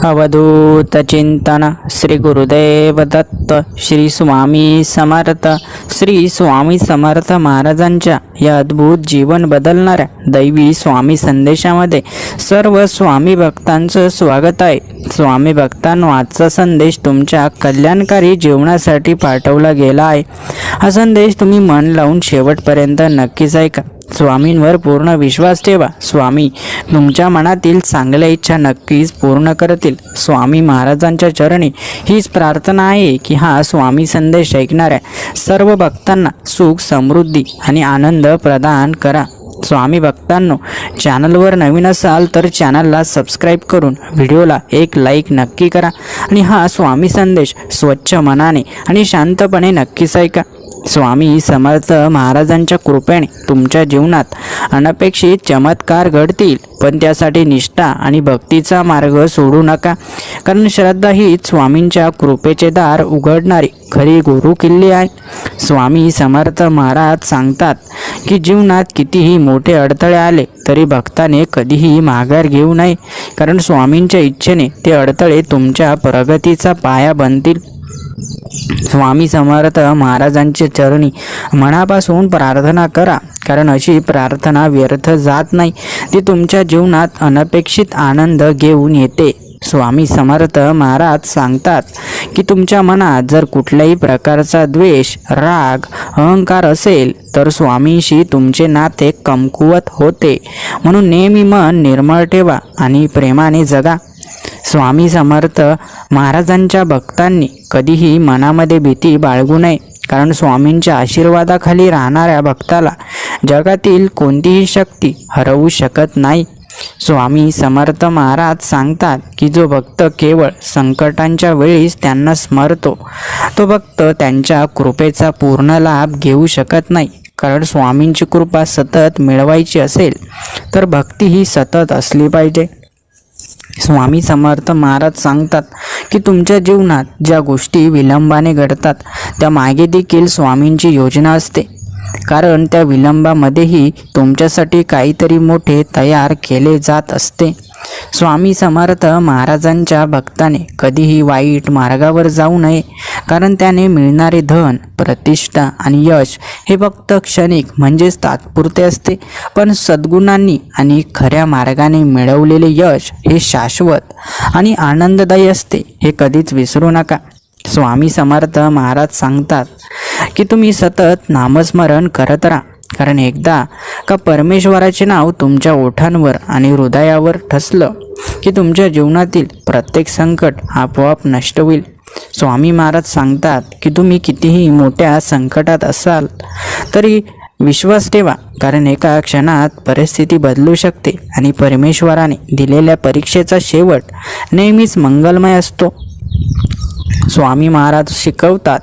अवधूत चिंतन श्री गुरुदेव दत्त श्री स्वामी समर्थ. श्री स्वामी समर्थ महाराजांच्या या अद्भुत जीवन बदलणाऱ्या दैवी स्वामी संदेशामध्ये सर्व स्वामी भक्तांचं स्वागत आहे. स्वामी भक्तांनो, आजचा संदेश तुमच्या कल्याणकारी जीवनासाठी पाठवला गेला आहे. हा संदेश तुम्ही मन लावून शेवटपर्यंत नक्कीच ऐका. स्वामींवर पूर्ण विश्वास ठेवा. स्वामी तुमच्या मनातील चांगल्या इच्छा नक्कीच पूर्ण करतील. स्वामी महाराजांच्या चरणी हीच प्रार्थना आहे की हा स्वामी संदेश ऐकणाऱ्या सर्व भक्तांना सुख, समृद्धी आणि आनंद प्रदान करा. स्वामी भक्तांनो, चॅनलवर नवीन असाल तर चॅनलला सबस्क्राईब करून व्हिडिओला एक लाईक नक्की करा आणि हा स्वामी संदेश स्वच्छ मनाने आणि शांतपणे नक्कीच ऐका. स्वामी समर्थ महाराजांच्या कृपेने तुमच्या जीवनात अनपेक्षित चमत्कार घडतील, पण त्यासाठी निष्ठा आणि भक्तीचा मार्ग सोडू नका. कारण श्रद्धा हीच स्वामींच्या कृपेचे दार उघडणारी खरी गुरु किल्ली आहे. स्वामी समर्थ महाराज सांगतात की जीवनात कितीही मोठे अडथळे आले तरी भक्ताने कधीही माघार घेऊ नये, कारण स्वामींच्या इच्छेने ते अडथळे तुमच्या प्रगतीचा पाया बनतील. स्वामी समर्थ महाराजांचे चरणी मनापासून प्रार्थना करा, कारण अशी प्रार्थना व्यर्थ जात नाही. ती तुमच्या जीवनात अनपेक्षित आनंद घेऊन येते. स्वामी समर्थ महाराज सांगतात की तुमच्या मनात जर कुठल्याही प्रकारचा द्वेष, राग, अहंकार असेल तर स्वामींशी तुमचे नाते कमकुवत होते. म्हणून नेहमी मन निर्मळ ठेवा आणि प्रेमाने जगा. स्वामी समर्थ महाराजांच्या भक्तांनी कधीही मनामध्ये भीती बाळगू नये, कारण स्वामींच्या आशीर्वादाखाली राहणाऱ्या भक्ताला जगातील कोणतीही शक्ती हरवू शकत नाही. स्वामी समर्थ महाराज सांगतात की जो भक्त केवळ संकटांच्या वेळीच त्यांना स्मरतो तो भक्त त्यांच्या कृपेचा पूर्ण लाभ घेऊ शकत नाही. कारण स्वामींची कृपा सतत मिळवायची असेल तर भक्ती ही सतत असली पाहिजे. स्वामी समर्थ महाराज सांगतात की तुमच्या जीवनात ज्या गोष्टी विलंबाने घडतात त्या मागे देखील स्वामींची योजना असते, कारण त्या विलंबामध्येही तुमच्यासाठी काहीतरी मोठे तयार केले जात असते. स्वामी समर्थ महाराजांच्या भक्ताने कधीही वाईट मार्गावर जाऊ नये, कारण त्याने मिळणारे धन, प्रतिष्ठा आणि यश हे फक्त क्षणिक म्हणजेच तात्पुरते असते, पण सद्गुणांनी आणि खऱ्या मार्गाने मिळवलेले यश हे शाश्वत आणि आनंददायी असते, हे कधीच विसरू नका. स्वामी समर्थ महाराज सांगतात की तुम्ही सतत नामस्मरण करत राहा, कारण एकदा का परमेश्वराचे नाव तुमच्या ओठांवर आणि हृदयावर ठसलं की तुमच्या जीवनातील प्रत्येक संकट आपोआप नष्ट होईल. स्वामी महाराज सांगतात की तुम्ही कितीही मोठ्या संकटात असाल तरी विश्वास ठेवा, कारण एका क्षणात परिस्थिती बदलू शकते आणि परमेश्वराने दिलेल्या परीक्षेचा शेवट नेहमीच मंगलमय असतो. स्वामी महाराज शिकवतात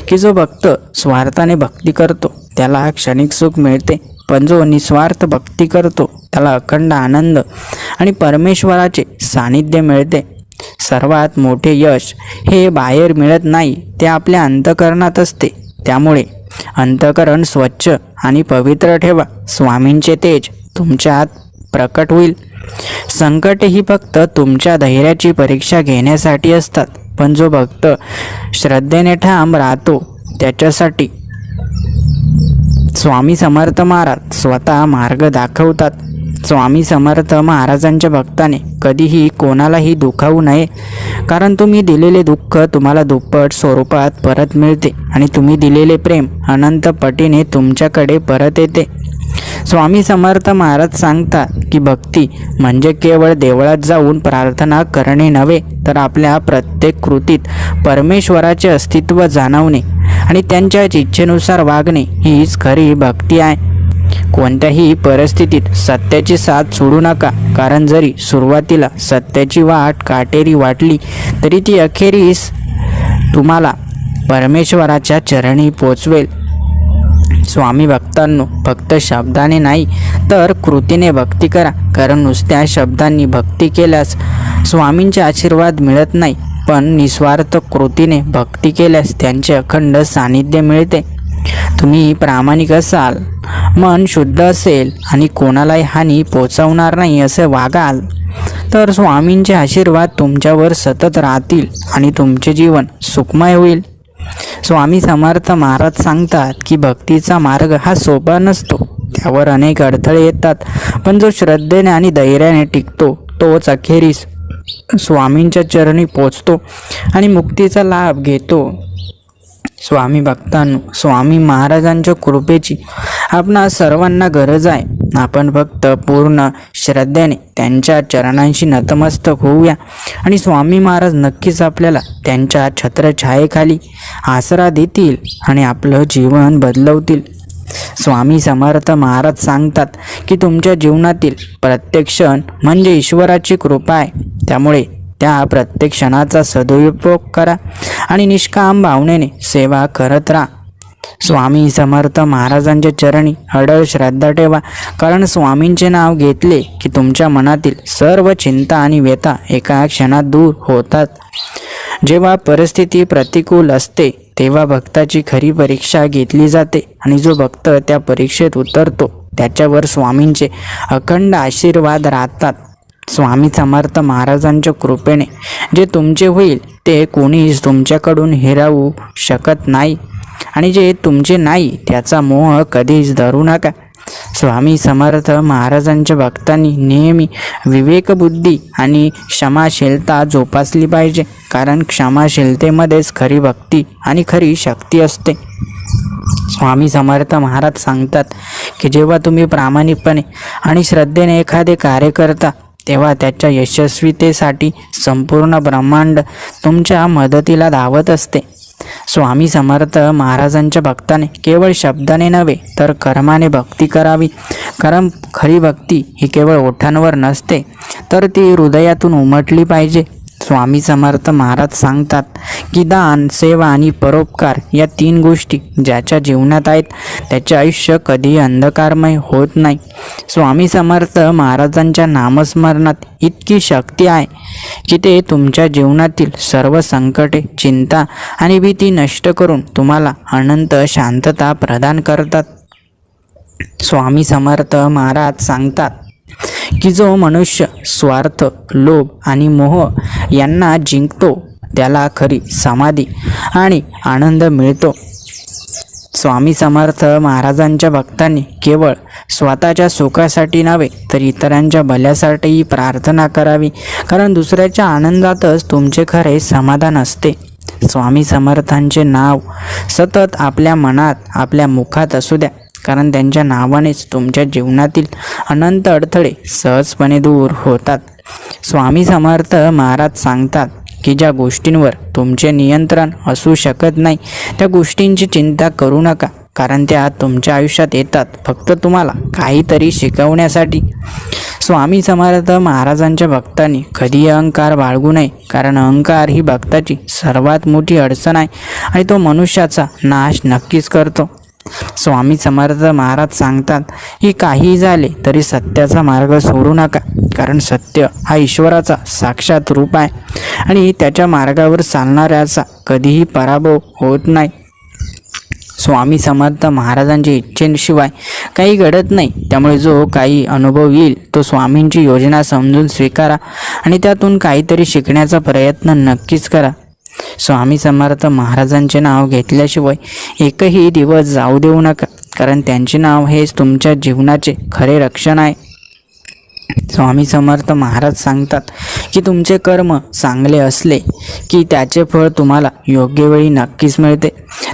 की जो भक्त स्वार्थाने भक्ती करतो त्याला क्षणिक सुख मिळते, पण जो निस्वार्थ भक्ती करतो त्याला अखंड आनंद आणि परमेश्वराचे सानिध्य मिळते. सर्वात मोठे यश हे बाहेर मिळत नाही, ते आपल्या अंतःकरणात असते. त्यामुळे अंतःकरण स्वच्छ आणि पवित्र ठेवा. स्वामींचे तेज तुमच्यात प्रकट होईल. संकटे ही फक्त तुमच्या धैर्याची परीक्षा घेण्यासाठी असतात, पण जो भक्त श्रद्धेने ठाम राहतो त्याच्यासाठी स्वामी समर्थ महाराज स्वतः मार्ग दाखवतात. स्वामी समर्थ महाराजांच्या भक्ताने कधीही कोणालाही दुखावू नये, कारण तुम्ही दिलेले दुःख तुम्हाला दुप्पट स्वरूपात परत मिळते आणि तुम्ही दिलेले प्रेम अनंत पटीने तुमच्याकडे परत येते. स्वामी समर्थ महाराज सांगतात की भक्ती म्हणजे केवळ देवळात जाऊन प्रार्थना करणे नव्हे, तर आपल्या प्रत्येक कृतीत परमेश्वराचे अस्तित्व जाणवणे आणि त्यांच्या इच्छेनुसार वागणे हीच खरी भक्ती आहे. कोणत्याही परिस्थितीत सत्याची साथ सोडू नका, कारण जरी सुरुवातीला सत्याची वाट काटेरी वाटली तरी ती अखेरीस तुम्हाला परमेश्वराच्या चरणी पोचवेल. स्वामी भक्तांनो, फक्त शब्दाने नाही तर कृतीने भक्ती करा, कारण नुसत्या शब्दांनी भक्ती केल्यास स्वामींचे आशीर्वाद मिळत नाही, पण निस्वार्थ कृतीने भक्ती केल्यास त्यांचे अखंड सानिध्य मिळते. तुम्ही प्रामाणिक असाल, मन शुद्ध असेल आणि कोणालाही हानी पोचवणार नाही असे वागाल तर स्वामींचे आशीर्वाद तुमच्यावर सतत राहतील आणि तुमचे जीवन सुखमय होईल. स्वामी समर्थ महाराज सांगतात की भक्तीचा मार्ग हा सोपा नसतो, त्यावर अनेक अडथळे येतात, पण जो श्रद्धेने आणि धैर्याने टिकतो तोच अखेरीस स्वामींच्या चरणी पोचतो आणि मुक्तीचा लाभ घेतो. स्वामी भक्तांनो, स्वामी महाराजांच्या कृपेची आपणा सर्वांना गरज आहे. आपण फक्त पूर्ण श्रद्धेने त्यांच्या चरणांशी नतमस्तक होऊया आणि स्वामी महाराज नक्कीच आपल्याला त्यांच्या छत्रछायेखाली आसरा देतील आणि आपलं जीवन बदलवतील. स्वामी समर्थ महाराज सांगतात की तुमच्या जीवनातील प्रत्येक क्षण म्हणजे ईश्वराची कृपा आहे, त्यामुळे त्या प्रत्येक क्षणाचा सदुपयोग करा आणि निष्काम भावनेने सेवा करत राहा. स्वामी समर्थ महाराजांच्या चरणी अढळ श्रद्धा ठेवा, कारण स्वामींचे नाव घेतले की तुमच्या मनातील सर्व चिंता आणि व्यथा एका क्षणात दूर होतात. जेव्हा परिस्थिती प्रतिकूल असते तेव्हा भक्ताची खरी परीक्षा घेतली जाते आणि जो भक्त त्या परीक्षेत उतरतो त्याच्यावर स्वामींचे अखंड आशीर्वाद राहतात. स्वामी समर्थ महाराजांच्या कृपेने जे तुमचे होईल ते कोणीच तुमच्याकडून हिरावू शकत नाही आणि जे तुमचे नाही त्याचा मोह कधीच धरू नका. स्वामी समर्थ महाराजांच्या भक्तांनी नेहमी विवेकबुद्धी आणि क्षमाशीलता जोपासली पाहिजे, कारण क्षमाशीलतेमध्येच खरी भक्ती आणि खरी शक्ती असते. स्वामी समर्थ महाराज सांगतात की जेव्हा तुम्ही प्रामाणिकपणे आणि श्रद्धेने एखादे कार्य करता तेव्हा त्याच्या यशस्वीतेसाठी संपूर्ण ब्रह्मांड तुमच्या मदतीला धावत असते. स्वामी समर्थ महाराजांच्या भक्ताने केवळ शब्दाने नव्हे तर कर्माने भक्ती करावी, कारण खरी भक्ती ही केवळ ओठांवर नसते तर ती हृदयातून उमटली पाहिजे. स्वामी समर्थ महाराज सांगतात की दान, सेवा आणि परोपकार या 3 गोष्टी ज्याच्या जीवनात आहेत त्याचे आयुष्य कधी अंधकारमय होत नाही. स्वामी समर्थ महाराजांच्या नामस्मरणात इतकी शक्ती आहे की ते तुमच्या जीवनातील सर्व संकटे, चिंता आणि भीती नष्ट करून तुम्हाला अनंत शांतता प्रदान करतात. स्वामी समर्थ महाराज सांगतात की जो मनुष्य स्वार्थ, लोभ आणि मोह यांना जिंकतो त्याला खरी समाधी आणि आनंद मिळतो. स्वामी समर्थ महाराजांच्या भक्तांनी केवळ स्वतःच्या सुखासाठी नव्हे तर इतरांच्या भल्यासाठीही प्रार्थना करावी, कारण दुसऱ्याच्या आनंदातच तुमचे खरे समाधान असते. स्वामी समर्थांचे नाव सतत आपल्या मनात, आपल्या मुखात असू द्या, कारण त्यांच्या नावानेच तुमच्या जीवनातील अनंत अडथळे सहजपणे दूर होतात. स्वामी समर्थ महाराज सांगतात की ज्या गोष्टींवर तुमचे नियंत्रण असू शकत नाही त्या गोष्टींची चिंता करू नका, कारण त्या तुमच्या आयुष्यात येतात फक्त तुम्हाला काहीतरी शिकवण्यासाठी. स्वामी समर्थ महाराजांच्या भक्तांनी कधी अहंकार बाळगू नये, कारण अहंकार ही भक्ताची सर्वात मोठी अडचण आहे आणि तो मनुष्याचा नाश नक्कीच करतो. स्वामी समर्थ महाराज सांगतात की काही झाले तरी सत्याचा मार्ग सोडू नका, कारण सत्य हा ईश्वराचा साक्षात रूप आहे आणि त्याच्या मार्गावर चालणाऱ्याचा कधीही पराभव होत नाही. स्वामी समर्थ महाराजांच्या इच्छेशिवाय काही घडत नाही, त्यामुळे जो काही अनुभव येईल तो स्वामींची योजना समजून स्वीकारा आणि त्यातून काहीतरी शिकण्याचा प्रयत्न नक्कीच करा. स्वामी समर्थ महाराजांचे नाव घेतल्याशिवाय एकही दिवस जाऊ देऊ नका, कारण त्यांचे नाव हेच तुमच्या जीवनाचे खरे रक्षण आहे. स्वामी समर्थ महाराज सांगतात की तुमचे कर्म चांगले असले की त्याचे फळ तुम्हाला योग्य वेळी नक्कीच मिळते,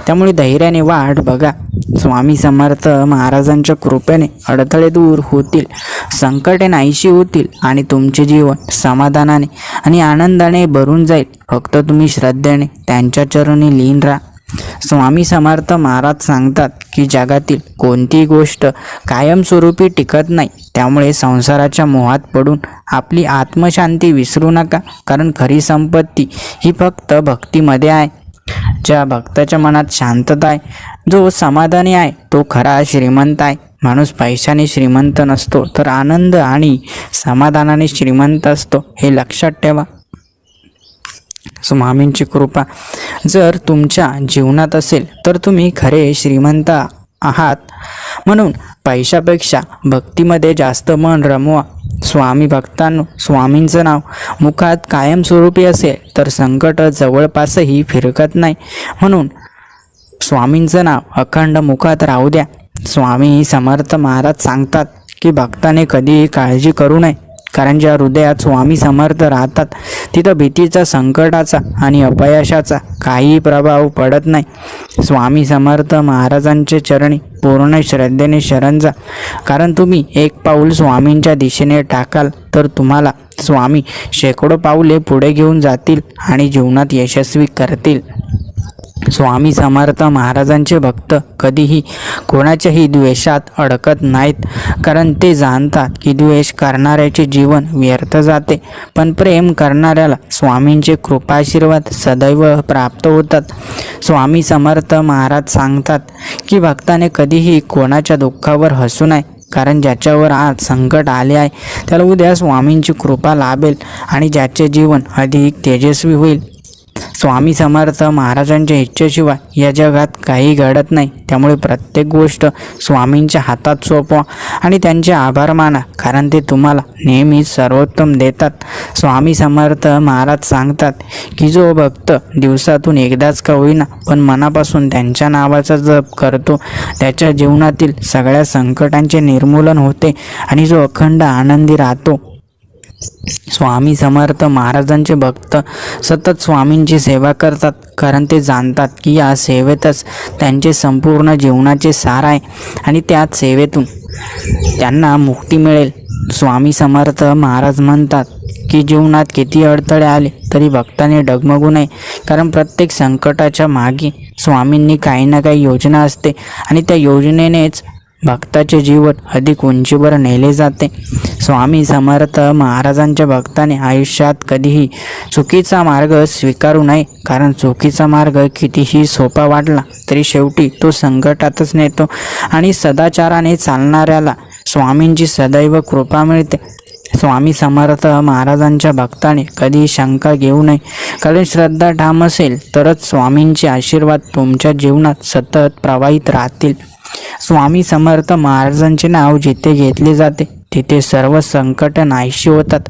त्यामुळे धैर्याने वाट बघा. स्वामी समर्थ महाराजांच्या कृपेने अडथळे दूर होतील, संकटे नाहीशी होतील आणि तुमचे जीवन समाधानाने आणि आनंदाने भरून जाईल. फक्त तुम्ही श्रद्धेने त्यांच्या चरणी लीन राहा. स्वामी समर्थ महाराज सांगतात की जगातील कोणतीही गोष्ट कायमस्वरूपी टिकत नाही, त्यामुळे संसाराच्या मोहात पडून आपली आत्मशांती विसरू नका, कारण खरी संपत्ती ही फक्त भक्तीमध्ये आहे. ज्या भक्ताच्या मनात शांतता आहे, जो समाधानी आहे तो खरा श्रीमंत आहे. माणूस पैशाने श्रीमंत नसतो तर आनंद आणि समाधानाने श्रीमंत असतो, हे लक्षात ठेवा. स्वामींची कृपा जर तुमच्या जीवनात असेल तर तुम्ही खरे श्रीमंत आहात. म्हणून पैशापेक्षा भक्तीमध्ये जास्त मन रमवा. स्वामी भक्तांनो, स्वामींचं नाव मुखात कायमस्वरूपी असेल तर संकट जवळपासही फिरकत नाही. म्हणून स्वामींचं नाव अखंड मुखात राहू द्या. स्वामी समर्थ महाराज सांगतात की भक्ताने कधीही काळजी करू नये, कारण ज्या हृदयात स्वामी समर्थ राहतात तिथं भीतीचा, संकटाचा आणि अपयशाचा काही प्रभाव पडत नाही. स्वामी समर्थ महाराजांचे चरणी पूर्ण श्रद्धेने शरण जा, कारण तुम्ही एक पाऊल स्वामींच्या दिशेने टाकाल तर तुम्हाला स्वामी शेकडो पाऊले पुढे घेऊन जातील आणि जीवनात यशस्वी करतील. स्वामी समर्थ महाराजांचे भक्त कधीही कोणाच्याही द्वेषात अडकत नाहीत, कारण ते जाणतात की द्वेष करणाऱ्याचे जीवन व्यर्थ जाते, पण प्रेम करणाऱ्याला स्वामींचे कृपाशीर्वाद सदैव प्राप्त होतात. स्वामी समर्थ महाराज सांगतात की भक्ताने कधीही कोणाच्या दुःखावर हसू नये, कारण ज्याच्यावर आज संकट आले आहे त्याला उद्या स्वामींची कृपा लाभेल आणि ज्याचे जीवन अधिक तेजस्वी होईल. स्वामी समर्थ महाराजांच्या इच्छेशिवाय या जगात काही घडत नाही. त्यामुळे प्रत्येक गोष्ट स्वामींच्या हातात सोपवा आणि त्यांचे आभार माना, कारण ते तुम्हाला नेहमीच सर्वोत्तम देतात. स्वामी समर्थ महाराज सांगतात की जो भक्त दिवसातून एकदाच का होईना पण मनापासून त्यांच्या नावाचा जप करतो त्याच्या जीवनातील सगळ्या संकटांचे निर्मूलन होते आणि जो अखंड आनंदी राहतो. स्वामी समर्थ महाराजांचे भक्त सतत स्वामींची सेवा करतात, कारण ते जाणतात की या सेवेतच त्यांचे संपूर्ण जीवनाचे सार आहे आणि त्याच सेवेतून त्यांना मुक्ती मिळेल. स्वामी समर्थ महाराज म्हणतात की जीवनात किती अडथळे आले तरी भक्ताने डगमगू नये, कारण प्रत्येक संकटाच्या मागे स्वामींनी काही ना काही योजना असते आणि त्या योजनेनेच भक्ताचे जीवन अधिक उंचीवर नेले जाते. स्वामी समर्थ महाराजांच्या भक्ताने आयुष्यात कधीही चुकीचा मार्ग स्वीकारू नये, कारण चुकीचा मार्ग कितीही सोपा वाटला तरी शेवटी तो संकटातच नेतो आणि सदाचाराने चालणाऱ्याला स्वामींची सदैव कृपा मिळते. स्वामी समर्थ महाराजांच्या भक्ताने कधी शंका घेऊ नये, कारण श्रद्धा ठाम असेल तरच स्वामींचे आशीर्वाद तुमच्या जीवनात सतत प्रवाहित राहतील. स्वामी समर्थ महाराजांचे नाव जिथे घेतले जाते तिथे सर्व संकट नाहीशी होतात.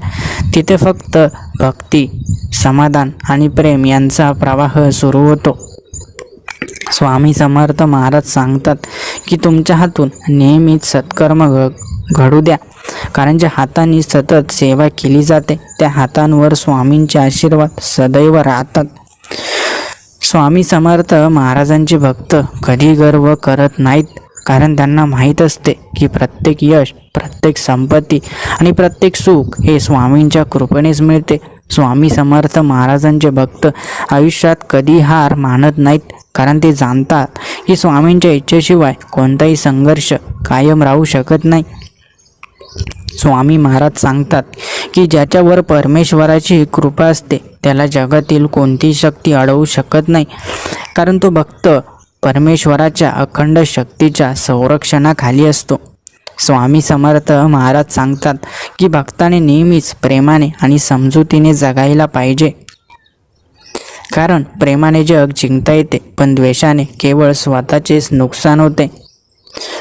तिथे फक्त भक्ती, समाधान आणि प्रेम यांचा प्रवाह सुरू होतो. स्वामी समर्थ महाराज सांगतात की तुमच्या हातून नेहमीच सत्कर्म घडू द्या, कारण ज्या हातांनी सतत सेवा केली जाते त्या हातांवर स्वामींचे आशीर्वाद सदैव राहतात. स्वामी समर्थ महाराजांचे भक्त कधी गर्व करत नाहीत, कारण त्यांना माहीत असते की प्रत्येक यश, प्रत्येक संपत्ती आणि प्रत्येक सुख हे स्वामींच्या कृपेनेच मिळते. स्वामी समर्थ महाराजांचे भक्त आयुष्यात कधी हार मानत नाहीत, कारण ते जाणतात की स्वामींच्या इच्छेशिवाय कोणताही संघर्ष कायम राहू शकत नाही. स्वामी महाराज सांगतात की ज्याच्यावर परमेश्वराची कृपा असते त्याला जगातील कोणतीही शक्ती अडवू शकत नाही, कारण तो भक्त परमेश्वराच्या अखंड शक्तीच्या संरक्षणाखाली असतो. स्वामी समर्थ महाराज सांगतात की भक्ताने नेहमीच प्रेमाने आणि समजुतीने जगायला पाहिजे, कारण प्रेमाने जग जिंकता येते पण द्वेषाने केवळ स्वतःचेच नुकसान होते.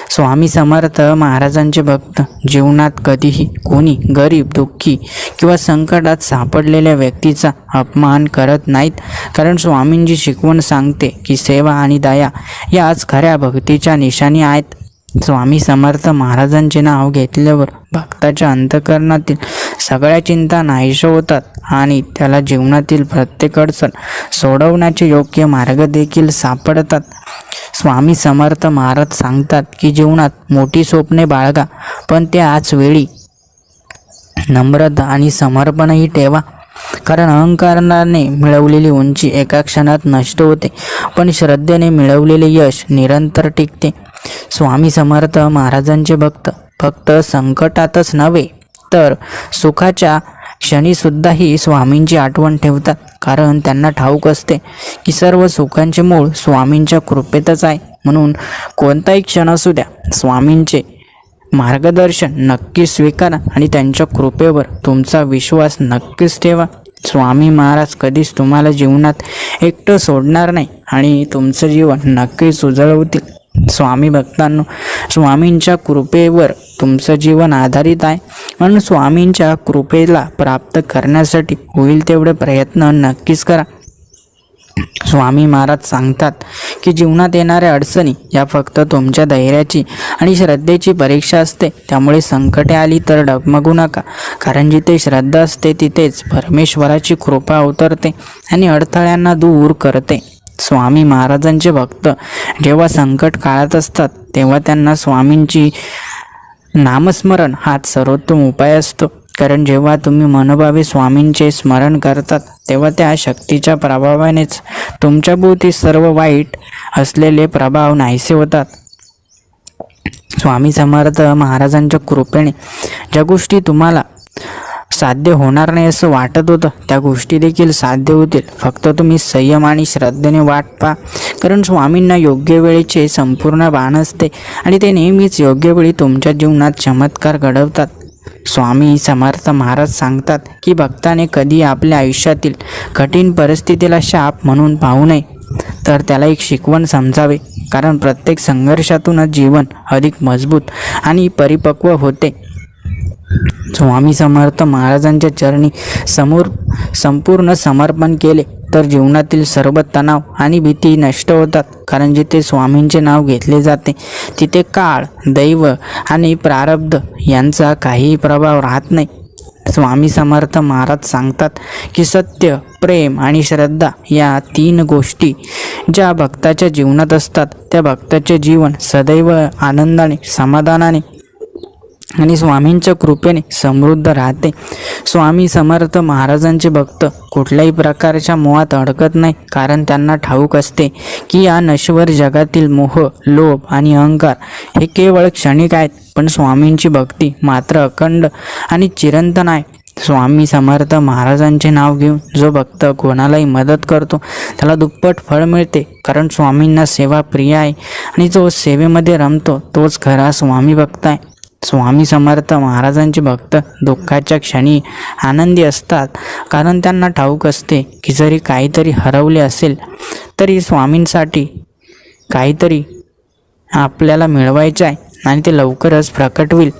स्वामी समर्थ महाराजांचे भक्त जीवनात कधीही कोणी गरीब, दुःखी किंवा संकटात सापडलेल्या व्यक्तीचा अपमान करत नाहीत, कारण स्वामींची शिकवण सांगते की सेवा आणि दया याच खऱ्या भक्तीच्या निशाणी आहेत. स्वामी समर्थ महाराजांचे नाव घेतल्यावर भक्ताच्या अंतःकरणातील सगळ्या चिंता नाहीशा होतात आणि त्याला जीवनातील प्रत्येक अडचण सोडवण्याचे योग्य मार्ग देखील सापडतात. स्वामी समर्थ महाराज सांगतात की जीवनात मोठी स्वप्ने बाळगा, पण त्याच वेळी नम्रता आणि समर्पणही ठेवा, कारण अहंकाराने मिळवलेली उंची एका क्षणात नष्ट होते पण श्रद्धेने मिळवलेले यश निरंतर टिकते. स्वामी समर्थ महाराजांचे भक्त फक्त संकटातच नव्हे तर सुखाच्या क्षणीसुद्धाही स्वामींची आठवण ठेवतात, कारण त्यांना ठाऊक असते की सर्व सुखांचे मूळ स्वामींच्या कृपेतच आहे. म्हणून कोणताही क्षण असू द्या, स्वामींचे मार्गदर्शन नक्की स्वीकारा आणि त्यांच्या कृपेवर तुमचा विश्वास नक्कीच ठेवा. स्वामी महाराज कधीच तुम्हाला जीवनात एकटं सोडणार नाही आणि तुमचं जीवन नक्कीच उजळवतील. स्वामी भक्तांनो, स्वामींच्या कृपेवर तुमचं जीवन आधारित आहे, म्हणून स्वामींच्या कृपेला प्राप्त करण्यासाठी होईल तेवढे प्रयत्न नक्कीच करा. स्वामी महाराज सांगतात की जीवनात येणाऱ्या अडचणी या फक्त तुमच्या धैर्याची आणि श्रद्धेची परीक्षा असते. त्यामुळे संकटे आली तर डगमगू नका, कारण जिथे श्रद्धा असते तिथेच परमेश्वराची कृपा अवतरते आणि अडथळ्यांना दूर करते. स्वामी महाराजांचे भक्त जेव्हा संकट काळात असतात तेव्हा त्यांना स्वामींची नामस्मरण हाच सर्वोत्तम उपाय असतो. कारण जेव्हा तुम्ही मनोभावे स्वामींचे स्मरण करतात तेव्हा त्या शक्तीच्या प्रभावानेच तुमच्याभोवती सर्व वाईट असलेले प्रभाव नाहीसे होतात. स्वामी समर्थ महाराजांच्या कृपेने ज्या गोष्टी तुम्हाला साध्य होणार नाही असं वाटत होतं त्या गोष्टी देखील साध्य होतील. फक्त तुम्ही संयम आणि श्रद्धेने वाट पहा, कारण स्वामींना योग्य वेळेचे संपूर्ण भान असते आणि ते नेहमीच योग्य वेळी तुमच्या जीवनात चमत्कार घडवतात. स्वामी समर्थ महाराज सांगतात की भक्ताने कधी आपल्या आयुष्यातील कठीण परिस्थितीला शाप म्हणून पाहू नये, तर त्याला एक शिकवण समजावे. कारण प्रत्येक संघर्षातूनच जीवन अधिक मजबूत आणि परिपक्व होते. स्वामी समर्थ महाराजांच्या चरणी संपूर्ण समर्पण केले तर जीवनातील सर्व तणाव आणि भीती नष्ट होतात. कारण जिथे स्वामींचे नाव घेतले जाते तिथे काळ, दैव आणि प्रारब्ध यांचा काहीही प्रभाव राहत नाही. स्वामी समर्थ महाराज सांगतात की सत्य, प्रेम आणि श्रद्धा या 3 गोष्टी ज्या भक्ताच्या जीवनात असतात त्या भक्ताचे जीवन सदैव आनंदाने, समाधानाने आणि स्वामींच्या कृपेने समृद्ध राहते. स्वामी समर्थ महाराजांचे भक्त कुठल्याही प्रकारच्या मोहात अडकत नाही, कारण त्यांना ठाऊक असते की या नश्वर जगातील मोह, लोभ आणि अहंकार हे केवळ क्षणिक आहेत, पण स्वामींची भक्ती मात्र अखंड आणि चिरंतन आहे. स्वामी समर्थ महाराजांचे नाव घेऊन जो भक्त कोणालाही मदत करतो त्याला दुप्पट फळ मिळते, कारण स्वामींना सेवा प्रिय आहे आणि जो सेवेमध्ये रमतो तोच खरा स्वामी भक्त आहे. स्वामी समर्थ महाराजांचे भक्त दुःखाच्या क्षणी आनंदी असतात, कारण त्यांना ठाऊक असते की जरी काहीतरी हरवले असेल तरी स्वामींसाठी काहीतरी आपल्याला मिळवायचे आहे आणि ते लवकरच प्रकट होईल.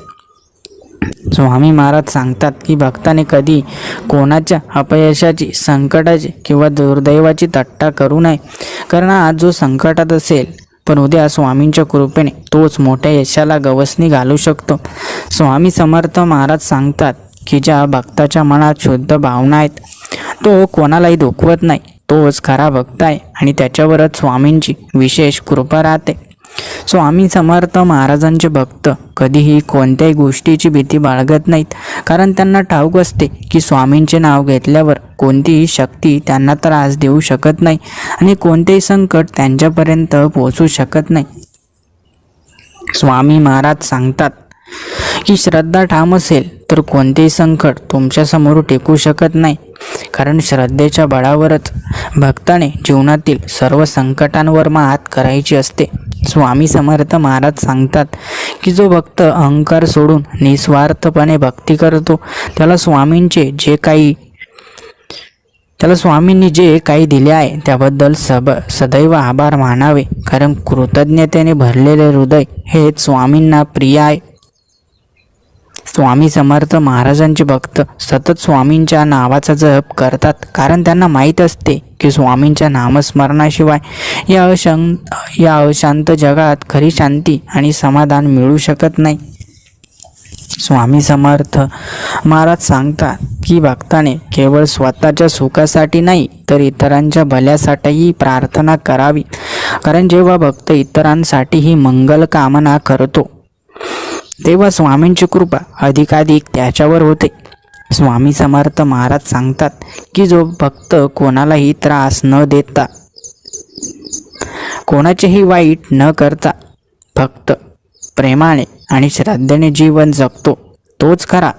स्वामी महाराज सांगतात की भक्ताने कधी कोणाच्या अपयशाची, संकटाची किंवा दुर्दैवाची थट्टा करू नये, कारण आज जो संकटात असेल पण उद्या स्वामींच्या कृपेने तोच मोठ्या यशाला गवसणी घालू शकतो. स्वामी समर्थ महाराज सांगतात की ज्या भक्ताच्या मनात शुद्ध भावना आहेत तो कोणालाही दुखवत नाही, तोच खरा भक्त आहे आणि त्याच्यावरच स्वामींची विशेष कृपा राहते. स्वामी समर्थ महाराजांचे भक्त कधीही कोणत्याही गोष्टीची भीती बाळगत नाहीत, कारण त्यांना ठाऊक असते की स्वामींचे नाव घेतल्यावर कोणतीही शक्ती त्यांना त्रास देऊ शकत नाही आणि कोणतेही संकट त्यांच्यापर्यंत पोहोचू शकत नाही. स्वामी महाराज सांगतात की श्रद्धा ठाम असेल तर कोणतेही संकट तुमच्यासमोर टेकू शकत नाही, कारण श्रद्धेच्या बळावरच भक्ताने जीवनातील सर्व संकटांवर मात करायची असते. स्वामी समर्थ महाराज सांगतात की जो भक्त अहंकार सोडून निस्वार्थपणे भक्ती करतो त्याला स्वामींनी जे काही दिले आहे त्याबद्दल सदैव आभार मानावे, कारण कृतज्ञतेने भरलेले हृदय हेच स्वामींना प्रिय आहे. स्वामी समर्थ महाराजांचे भक्त सतत स्वामींच्या नावाचा जप करतात, कारण त्यांना माहीत असते की स्वामींच्या नामस्मरणाशिवाय या अशांत जगात खरी शांती आणि समाधान मिळू शकत नाही. स्वामी समर्थ महाराज सांगतात की भक्ताने केवळ स्वतःच्या सुखासाठी नाही तर इतरांच्या भल्यासाठीही प्रार्थना करावी, कारण जेव्हा भक्त इतरांसाठीही मंगल कामना करतो तेव्हा स्वामींची कृपा अधिकाधिक त्याच्यावर होते. स्वामी समर्थ महाराज सांगतात की जो भक्त कोणालाही त्रास न देता, कोणाचेही वाईट न करता फक्त प्रेमाने आणि श्रद्धेने जीवन जगतो तोच खरा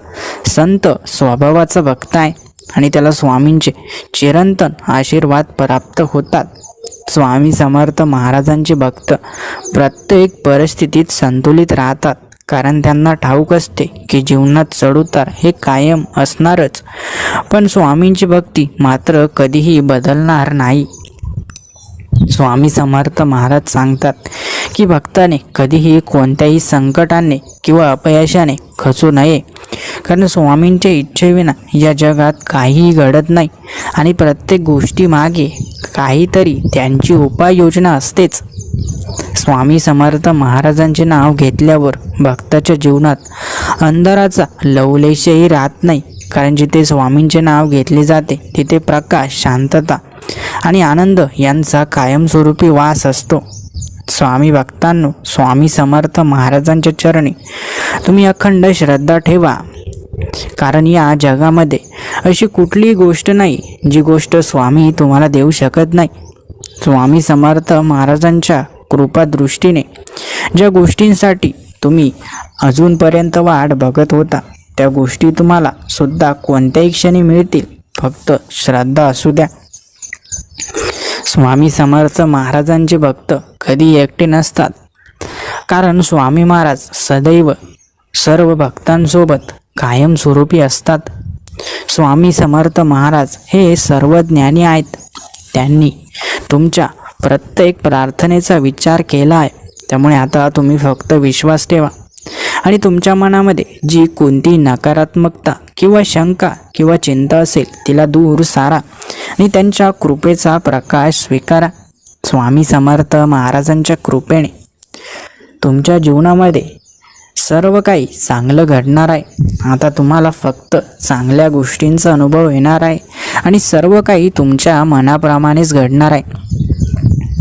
संत स्वभावाचा भक्त आहे आणि त्याला स्वामींचे चिरंतन आशीर्वाद प्राप्त होतात. स्वामी समर्थ महाराजांचे भक्त प्रत्येक परिस्थितीत संतुलित राहतात, कारण त्यांना ठाऊक असते की जीवनात चढउतार हे कायम असणारच, पण स्वामींची भक्ती मात्र कधीही बदलणार नाही. स्वामी समर्थ महाराज सांगतात की भक्ताने कधीही कोणत्याही संकटाने किंवा अपयशाने खचू नये, कारण स्वामींच्या इच्छेविना या जगात काहीही घडत नाही आणि प्रत्येक गोष्टीमागे काहीतरी त्यांची उपाययोजना असतेच. स्वामी समर्थ महाराजांचे नाव घेतल्यावर भक्ताच्या जीवनात अंधाराचा लवलेशही राहत नाही, कारण जिथे स्वामींचे नाव घेतले जाते तिथे प्रकाश, शांतता आणि आनंद यांचा कायमस्वरूपी वास असतो. स्वामी भक्तांनो, स्वामी समर्थ महाराजांच्या चरणी तुम्ही अखंड श्रद्धा ठेवा, कारण या जगामध्ये अशी कुठलीही गोष्ट नाही जी गोष्ट स्वामी तुम्हाला देऊ शकत नाही. स्वामी समर्थ महाराजांच्या कृपा दृष्टीने ज्या गोष्टींसाठी तुम्ही अजूनपर्यंत वाट बघत होता त्या गोष्टी तुम्हाला सुद्धा कोणत्याही क्षणी मिळतील, फक्त श्रद्धा असू द्या. स्वामी समर्थ महाराजांचे भक्त कधी एकटे नसतात, कारण स्वामी महाराज सदैव सर्व भक्तांसोबत कायमस्वरूपी असतात. स्वामी समर्थ महाराज हे सर्वज्ञानी आहेत. त्यांनी तुमच्या प्रत्येक प्रार्थनेचा विचार केला आहे. त्यामुळे आता तुम्ही फक्त विश्वास ठेवा आणि तुमच्या मनामध्ये जी कोणती नकारात्मकता किंवा शंका किंवा चिंता असेल तिला दूर सारा आणि त्यांच्या कृपेचा प्रकाश स्वीकारा. स्वामी समर्थ महाराजांच्या कृपेने तुमच्या जीवनामध्ये सर्व काही चांगलं घडणार आहे. आता तुम्हाला फक्त चांगल्या गोष्टींचा अनुभव येणार आहे आणि सर्व काही तुमच्या मनाप्रमाणेच घडणार आहे.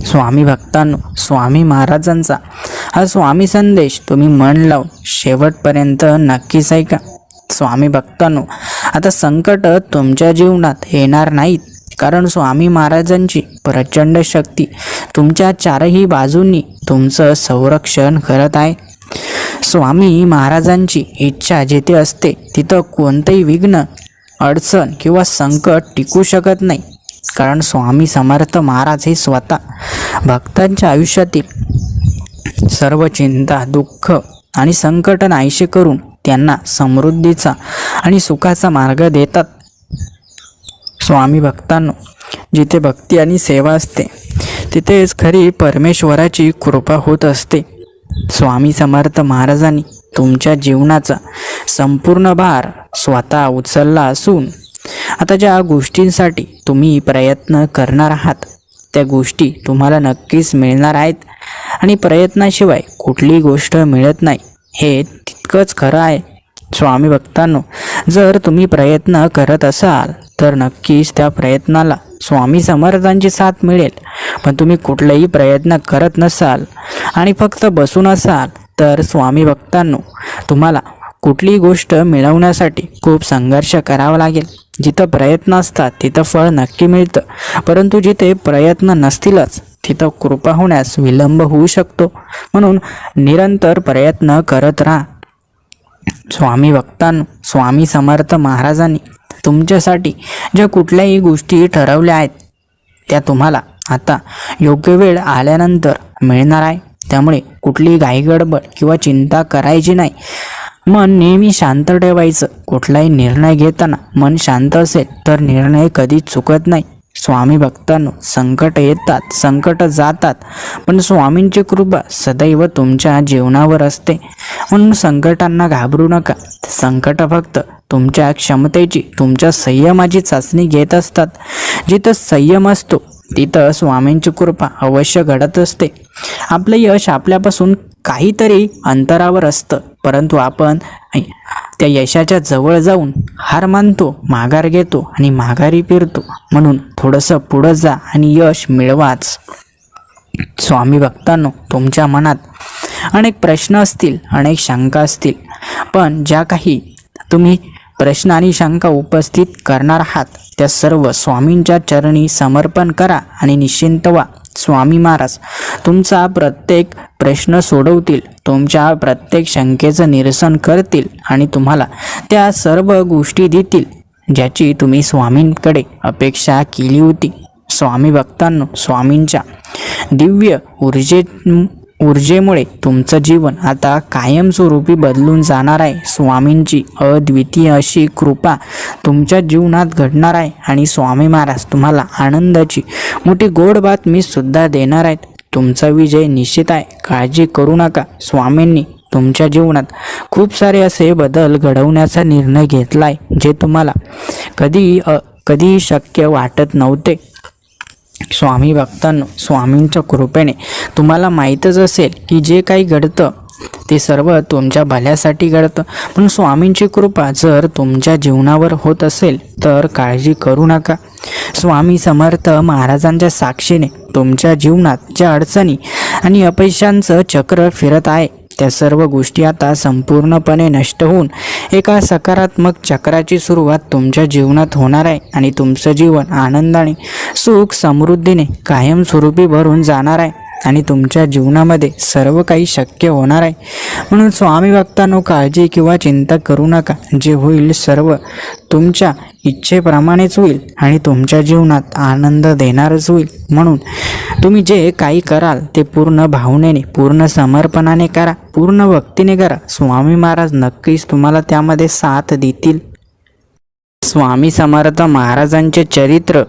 स्वामी भक्तांनो, स्वामी महाराजांचा हा स्वामी संदेश तुम्ही मन लावून शेवटपर्यंत नक्कीच ऐका. स्वामी भक्तांनो, आता संकट तुमच्या जीवनात येणार नाहीत, कारण स्वामी महाराजांची प्रचंड शक्ती तुमच्या चारही बाजूंनी तुमचं संरक्षण करत आहे. स्वामी महाराजांची इच्छा जिथे असते तिथं कोणतेही विघ्न, अडचण किंवा संकट टिकू शकत नाही, कारण स्वामी समर्थ महाराज हे स्वतः भक्तांच्या आयुष्यातील सर्व चिंता, दुःख आणि संकट नाहीसे करून त्यांना समृद्धीचा आणि सुखाचा मार्ग देतात. स्वामी भक्तांनो, जिथे भक्ती आणि सेवा असते तिथेच खरी परमेश्वराची कृपा होत असते. स्वामी समर्थ महाराजांनी तुमच्या जीवनाचा संपूर्ण भार स्वतः उचलला असून आता ज्या गोष्टींसाठी तुम्ही प्रयत्न करणार आहात त्या गोष्टी तुम्हाला नक्कीच मिळणार आहेत आणि प्रयत्नाशिवाय कुठलीही गोष्ट मिळत नाही, हे तितकंच खरं आहे. स्वामी भक्तांनो, जर तुम्ही प्रयत्न करत असाल तर नक्कीच त्या प्रयत्नाला स्वामी समर्थांची साथ मिळेल. पण तुम्ही कुठलाही प्रयत्न करत नसाल आणि फक्त बसून असाल तर स्वामी भक्तांनो, तुम्हाला कुठलीही गोष्ट मिळवण्यासाठी खूप संघर्ष करावा लागेल. जिथं प्रयत्न असतात तिथं फळ नक्की मिळतं, परंतु जिथे प्रयत्न नसतीलच तिथं कृपा होण्यास विलंब होऊ शकतो. म्हणून निरंतर प्रयत्न करत राहा. स्वामी भक्तांनो, स्वामी समर्थ महाराजांनी तुमच्यासाठी ज्या कुठल्याही गोष्टी ठरवल्या आहेत त्या तुम्हाला आता योग्य वेळ आल्यानंतर मिळणार आहे. त्यामुळे कुठलीही घाईगडबड किंवा चिंता करायची नाही. मन नेहमी शांत ठेवायचं. कुठलाही निर्णय घेताना मन शांत असेल तर निर्णय कधीच चुकत नाही. स्वामी भक्तांनो, संकट येतात, संकट जातात, पण स्वामींची कृपा सदैव तुमच्या जीवनावर असते. म्हणून संकटांना घाबरू नका. संकट फक्त तुमच्या क्षमतेची, तुमच्या संयमाची चाचणी घेत असतात. जिथं संयम असतो तिथं स्वामींची कृपा अवश्य घडत असते. आपलं यश आपल्यापासून काहीतरी अंतरावर असतं, परंतु आपण त्या यशाच्या जवळ जाऊन हार मानतो, माघार घेतो आणि माघारी फिरतो. म्हणून थोडंसं पुढं जा आणि यश मिळवाच. स्वामी भक्तांनो, तुमच्या मनात अनेक प्रश्न असतील, अनेक शंका असतील, पण ज्या काही तुम्ही प्रश्न आणि शंका उपस्थित करणार आहात त्या सर्व स्वामींच्या चरणी समर्पण करा आणि निश्चिंत व्हा. स्वामी महाराज तुमचा प्रत्येक प्रश्न सोडवतील, तुमच्या प्रत्येक शंकेचं निरसन करतील आणि तुम्हाला त्या सर्व गोष्टी देतील ज्याची तुम्ही स्वामींकडे अपेक्षा केली होती. स्वामी भक्तांनो, स्वामींच्या दिव्य ऊर्जेमुळे तुमचं जीवन आता कायमस्वरूपी बदलून जाणार आहे. स्वामींची अद्वितीय अशी कृपा तुमच्या जीवनात घडणार आहे आणि स्वामी महाराज तुम्हाला आनंदाची मोठी गोड बातमी सुद्धा देणार आहेत. तुमचा विजय निश्चित आहे, काळजी करू नका. स्वामींनी तुमच्या जीवनात खूप सारे असे बदल घडवण्याचा निर्णय घेतला आहे जे तुम्हाला कधी शक्य वाटत नव्हते. स्वामी भक्तांनो, स्वामींच्या कृपेने तुम्हाला माहीतच असेल की जे काही घडतं ते सर्व तुमच्या भल्यासाठी घडतं. पण स्वामींची कृपा जर तुमच्या जीवनावर होत असेल तर काळजी करू नका. स्वामी समर्थ महाराजांच्या साक्षीने तुमच्या जीवनात ज्या अडचणी आणि अपयशांचं चक्र फिरत आहे त्या सर्व गोष्टी आता संपूर्णपणे नष्ट होऊन एका सकारात्मक चक्राची सुरुवात तुमच्या जीवनात होणार आहे आणि तुमचं जीवन आनंदाने सुख समृद्धीने कायमस्वरूपी भरून जाणार आहे आणि तुमच्या जीवनामध्ये सर्व काही शक्य होणार आहे. म्हणून स्वामी भक्तांनो, काळजी किंवा चिंता करू नका. जे होईल सर्व तुमच्या इच्छेप्रमाणेच होईल आणि तुमच्या जीवनात आनंद देणारच होईल. म्हणून तुम्ही जे काही कराल ते पूर्ण भावनेने, पूर्ण समर्पणाने करा, पूर्ण भक्तीने करा. स्वामी महाराज नक्कीच तुम्हाला त्यामध्ये साथ देतील. स्वामी समर्थ महाराजांचे चरित्र,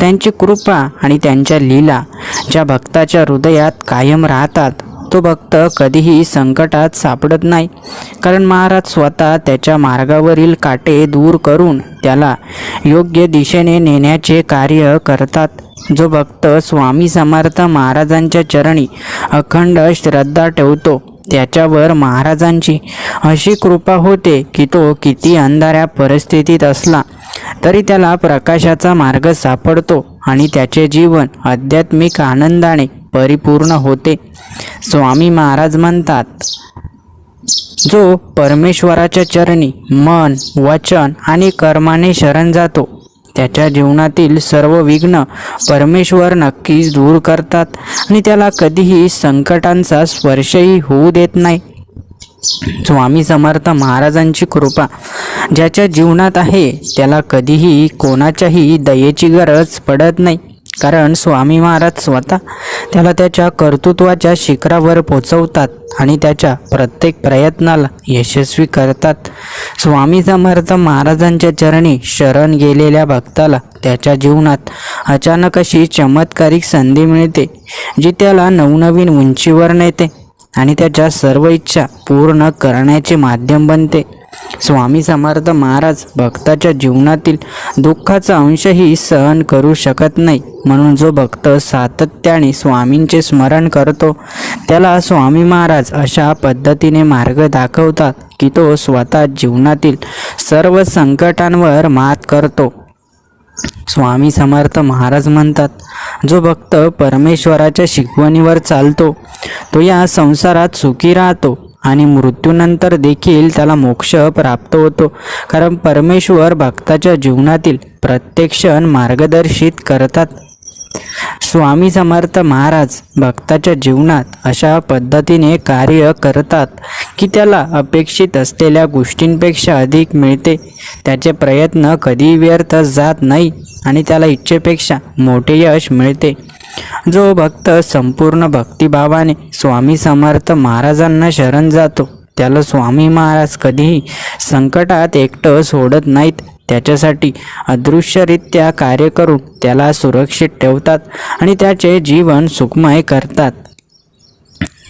त्यांची कृपा आणि त्यांच्या लीला ज्या भक्ताच्या हृदयात कायम राहतात तो भक्त कधीही संकटात सापडत नाही. कारण महाराज स्वतः त्याच्या मार्गावरील काटे दूर करून त्याला योग्य दिशेने नेण्याचे कार्य करतात. जो भक्त स्वामी समर्थ महाराजांच्या चरणी अखंड श्रद्धा ठेवतो त्याच्यावर महाराजांची अशी कृपा होते की तो किती अंधाऱ्या परिस्थितीत असला तरी त्याला प्रकाशाचा मार्ग सापडतो आणि त्याचे जीवन आध्यात्मिक आनंदाने परिपूर्ण होते. स्वामी महाराज म्हणतात, जो परमेश्वराच्या चरणी मन, वचन आणि कर्माने शरण जातो त्याच्या जीवनातील सर्व विघ्न परमेश्वर नक्कीच दूर करतात आणि त्याला कधीही संकटांचा स्पर्शही होऊ देत नाही. स्वामी समर्थ महाराजांची कृपा ज्याच्या जीवनात आहे त्याला कधीही कोणाच्याही दयेची गरज पडत नाही. कारण स्वामी महाराज स्वतः त्याला त्याच्या कर्तृत्वाच्या शिखरावर पोचवतात आणि त्याच्या प्रत्येक प्रयत्नाला यशस्वी करतात. स्वामी समर्थ महाराजांच्या चरणी शरण गेलेल्या भक्ताला त्याच्या जीवनात अचानक अशी चमत्कारिक संधी मिळते जी त्याला नवनवीन उंचीवर नेते आणि त्याच्या सर्व इच्छा पूर्ण करण्याचे माध्यम बनते. स्वामी समर्थ महाराज भक्ताच्या जीवनातील दुःखाचा अंशही सहन करू शकत नाही. म्हणून जो भक्त सातत्याने स्वामींचे स्मरण करतो त्याला स्वामी महाराज अशा पद्धतीने मार्ग दाखवतात की तो स्वतः जीवनातील सर्व संकटांवर मात करतो. स्वामी समर्थ महाराज म्हणतात, जो भक्त परमेश्वराच्या शिकवणीवर चालतो तो या संसारात सुखी राहतो आणि मृत्यूनंतर देखील त्याला मोक्ष प्राप्त होतो. कारण परमेश्वर भक्ताच्या जीवनातील प्रत्येक क्षण मार्गदर्शित करतात. स्वामी समर्थ महाराज भक्ताच्या जीवनात अशा पद्धतीने कार्य करतात की त्याला अपेक्षित असलेल्या गोष्टींपेक्षा अधिक मिळते. त्याचे प्रयत्न कधी व्यर्थ जात नाही आणि त्याला इच्छेपेक्षा मोठे यश मिळते. जो भक्त संपूर्ण भक्तिभावाने स्वामी समर्थ महाराजांना शरण जातो त्याला स्वामी महाराज कधीही संकटात एकटं सोडत नाहीत. त्याच्यासाठी अदृश्यरित्या कार्य करून त्याला सुरक्षित ठेवतात आणि त्याचे जीवन सुखमय करतात.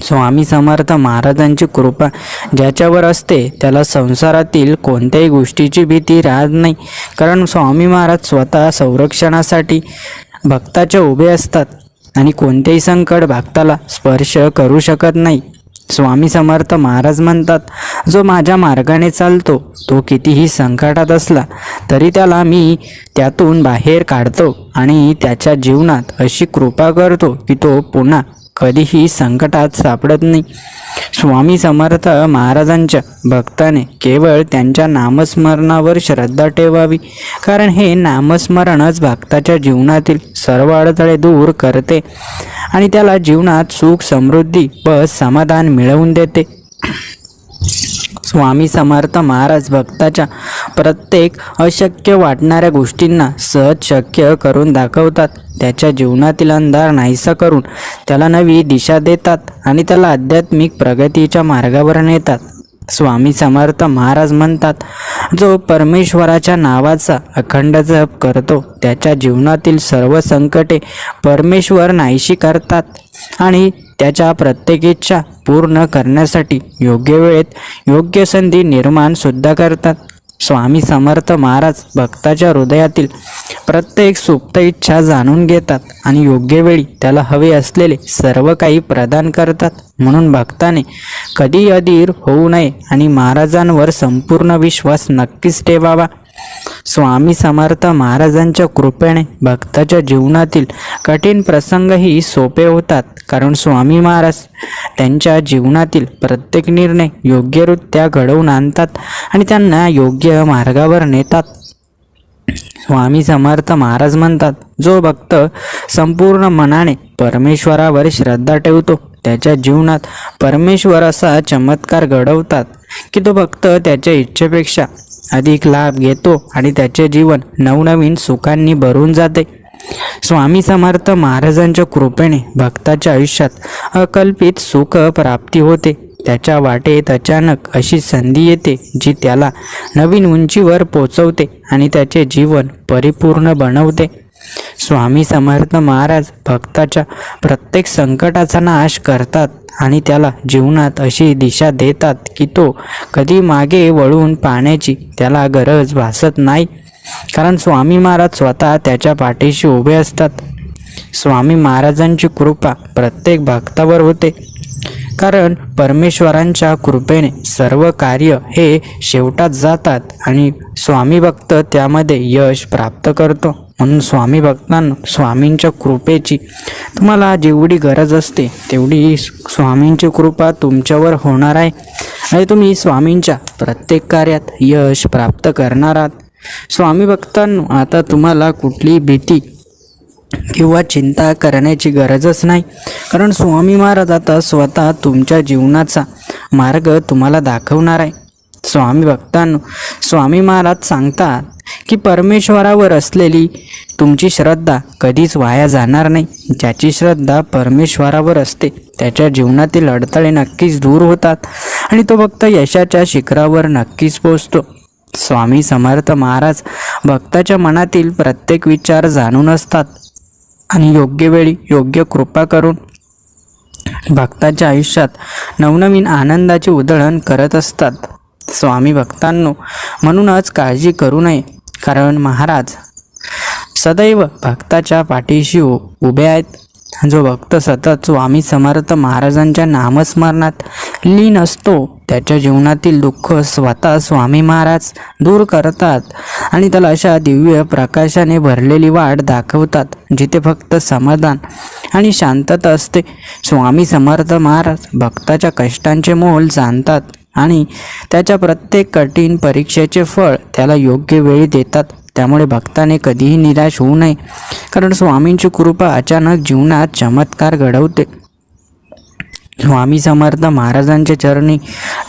स्वामी समर्थ महाराजांची कृपा ज्याच्यावर असते त्याला संसारातील कोणत्याही गोष्टीची भीती राहत नाही. कारण स्वामी महाराज स्वतः संरक्षणासाठी भक्ताच्या उभे असतात आणि कोणतेही संकट भक्ताला स्पर्श करू शकत नाही. स्वामी समर्थ महाराज म्हणतात, जो माझ्या मार्गाने चालतो तो कितीही संकटात असला तरी त्याला मी त्यातून बाहेर काढतो आणि त्याच्या जीवनात अशी कृपा करतो की तो पुन्हा कधीही संकटात सापडत नाही. स्वामी समर्थ महाराजांच्या भक्ताने केवळ त्यांच्या नामस्मरणावर श्रद्धा ठेवावी. कारण हे नामस्मरणच भक्ताच्या जीवनातील सर्व अडथळे दूर करते आणि त्याला जीवनात सुख, समृद्धी व समाधान मिळवून देते. स्वामी समर्थ महाराज भक्ताच्या प्रत्येक अशक्य वाटणाऱ्या गोष्टींना सहज शक्य करून दाखवतात. त्याच्या जीवनातील अंधार नाहीसा करून त्याला नवी दिशा देतात आणि त्याला आध्यात्मिक प्रगतीच्या मार्गावर नेतात. स्वामी समर्थ महाराज म्हणतात, जो परमेश्वराच्या नावाचा अखंड जप करतो त्याच्या जीवनातील सर्व संकटे परमेश्वर नाहीशी करतात आणि त्याच्या प्रत्येक इच्छा पूर्ण करण्यासाठी योग्य वेळेत योग्य संधी निर्माण सुद्धा करतात. स्वामी समर्थ महाराज भक्ताच्या हृदयातील प्रत्येक सुप्त इच्छा जाणून घेतात आणि योग्य वेळी त्याला हवे असलेले सर्व काही प्रदान करतात. म्हणून भक्ताने कधी अधीर होऊ नये आणि महाराजांवर संपूर्ण विश्वास नक्कीच ठेवावा. स्वामी समर्थ महाराजांच्या कृपेने भक्ताच्या जीवनातील कठीण प्रसंगही सोपे होतात, कारण स्वामी महाराज त्यांच्या जीवनातील प्रत्येक निर्णय योग्यरित्या घडवून आणतात आणि त्यांना योग्य मार्गावर नेतात. स्वामी समर्थ महाराज म्हणतात, जो भक्त संपूर्ण मनाने परमेश्वरावर श्रद्धा ठेवतो त्याच्या जीवनात परमेश्वर असा चमत्कार घडवतात की तो भक्त त्याच्या इच्छेपेक्षा अधिक लाभ घेतो आणि त्याचे जीवन नवनवीन सुखांनी भरून जाते. स्वामी समर्थ महाराजांच्या कृपेने भक्ताच्या आयुष्यात अकल्पित सुख प्राप्ती होते. त्याच्या वाटेत अचानक अशी संधी येते जी त्याला नवीन उंचीवर पोचवते आणि त्याचे जीवन परिपूर्ण बनवते. स्वामी समर्थ महाराज भक्ताच्या प्रत्येक संकटाचा नाश करतात आणि त्याला जीवनात अशी दिशा देतात की तो कधी मागे वळून पाहण्याची त्याला गरज भासत नाही, कारण स्वामी महाराज स्वतः त्याच्या पाठीशी उभे असतात. स्वामी महाराजांची कृपा प्रत्येक भक्तावर होते, कारण परमेश्वरांच्या कृपेने सर्व कार्य हे शेवटात जातात आणि स्वामी भक्त त्यामध्ये यश प्राप्त करतो. म्हणून स्वामी भक्तांनो, स्वामींच्या कृपेची तुम्हाला जेवढी गरज असते तेवढी स्वामींची कृपा तुमच्यावर होणार आहे आणि तुम्ही स्वामींच्या प्रत्येक कार्यात यश प्राप्त करणार आहात. स्वामी भक्तांनो, आता तुम्हाला कुठलीही भीती किंवा चिंता करण्याची गरजच नाही, कारण स्वामी महाराज आता स्वतः तुमच्या जीवनाचा मार्ग तुम्हाला दाखवणार आहे. स्वामी भक्तांनो, स्वामी महाराज सांगतात की परमेश्वरावर असलेली तुमची श्रद्धा कधीच वाया जाणार नाही. ज्याची श्रद्धा परमेश्वरावर असते त्याच्या जीवनातील अडथळे नक्कीच दूर होतात आणि तो भक्त यशाच्या शिखरावर नक्कीच पोचतो. स्वामी समर्थ महाराज भक्ताच्या मनातील प्रत्येक विचार जाणून असतात आणि योग्य वेळी योग्य कृपा करून भक्ताच्या आयुष्यात नवनवीन आनंदाचे उधळण करत असतात. स्वामी भक्तांनो, म्हणूनच काळजी करू नये, कारण महाराज सदैव भक्ताच्या पाठीशी उभे आहेत. जो भक्त सतत स्वामी समर्थ महाराजांच्या नामस्मरणात लीन असतो त्याच्या जीवनातील दुःख स्वतः स्वामी महाराज दूर करतात आणि त्याला अशा दिव्य प्रकाशाने भरलेली वाट दाखवतात जिथे फक्त समाधान आणि शांतता असते. स्वामी समर्थ महाराज भक्ताच्या कष्टांचे मोल जाणतात आणि त्याच्या प्रत्येक कठीण परीक्षेचे फळ त्याला योग्य वेळी देतात. त्यामुळे भक्ताने कधीही निराश होऊ नये, कारण स्वामींची कृपा अचानक जीवनात चमत्कार घडवते. स्वामी समर्थ महाराजांच्या चरणी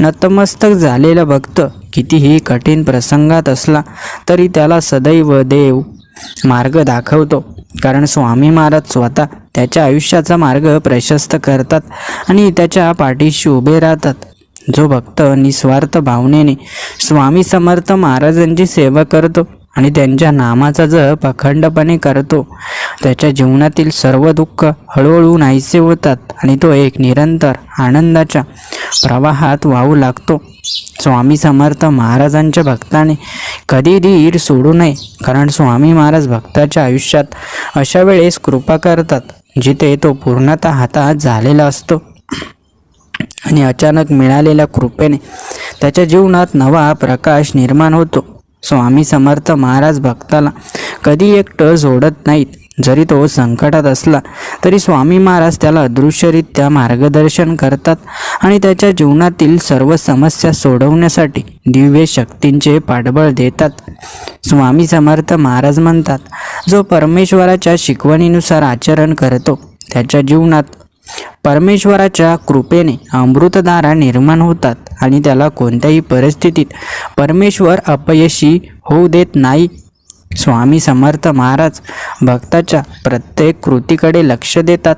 नतमस्तक झालेला भक्त कितीही कठीण प्रसंगात असला तरी त्याला सदैव देव मार्ग दाखवतो, कारण स्वामी महाराज स्वतः त्याच्या आयुष्याचा मार्ग प्रशस्त करतात आणि त्याच्या पाठीशी उभे राहतात. जो भक्त निस्वार्थ भावनेने स्वामी समर्थ महाराजांची सेवा करतो आणि त्यांच्या नामाचा जप अखंडपणे करतो त्याच्या जीवनातील सर्व दुःख हळूहळू नाहीसे होतात आणि तो एक निरंतर आनंदाच्या प्रवाहात वाहू लागतो. स्वामी समर्थ महाराजांच्या भक्ताने कधी धीर सोडू नये, कारण स्वामी महाराज भक्ताच्या आयुष्यात अशा वेळेस कृपा करतात जिथे तो पूर्णतः हातात झालेला असतो आणि अचानक मिळालेल्या कृपेने त्याच्या जीवनात नवा प्रकाश निर्माण होतो. स्वामी समर्थ महाराज भक्ताला कधी एकटं सोडत नाहीत. जरी तो संकटात असला तरी स्वामी महाराज त्याला अदृश्यरित्या मार्गदर्शन करतात आणि त्याच्या जीवनातील सर्व समस्या सोडवण्यासाठी दिव्य शक्तींचे पाठबळ देतात. स्वामी समर्थ महाराज म्हणतात, जो परमेश्वराच्या शिकवणीनुसार आचरण करतो त्याच्या जीवनात परमेश्वराच्या कृपेने अमृतधारा निर्माण होतात आणि त्याला कोणत्याही परिस्थितीत परमेश्वर अपयशी होऊ देत नाही. स्वामी समर्थ महाराज भक्ताच्या प्रत्येक कृतीकडे लक्ष देतात.